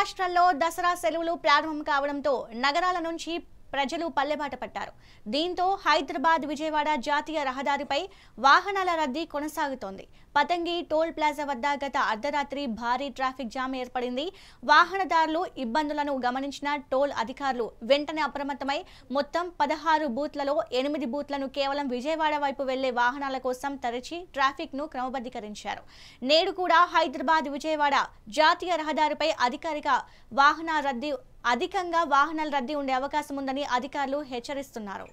రాష్ట్రాల్లో దసరా సెలవులు ప్రారంభం కావడంతో నగరాల నుంచి ప్రజలు పల్లెబాట పట్టారు. దీంతో హైదరాబాద్ విజయవాడ జాతీయ రహదారిపై వాహనాల రద్దీ కొనసాగుతోంది. పతంగి టోల్ ప్లాజా వద్ద గత అర్ధరాత్రి భారీ ట్రాఫిక్ జామ్ ఏర్పడింది. వాహనదారులు ఇబ్బందులను గమనించిన టోల్ అధికారులు వెంటనే అప్రమత్తమై మొత్తం 16 బూత్లలో 8 బూత్లను కేవలం విజయవాడ వైపు వెళ్లే వాహనాల కోసం తెరిచి ట్రాఫిక్ ను క్రమబద్ధీకరించారు. నేడు కూడా హైదరాబాద్ విజయవాడ జాతీయ రహదారిపై అధికంగా వాహనాల రద్దీ ఉండే అవకాశం ఉందని అధికారులు హెచ్చరిస్తున్నారు.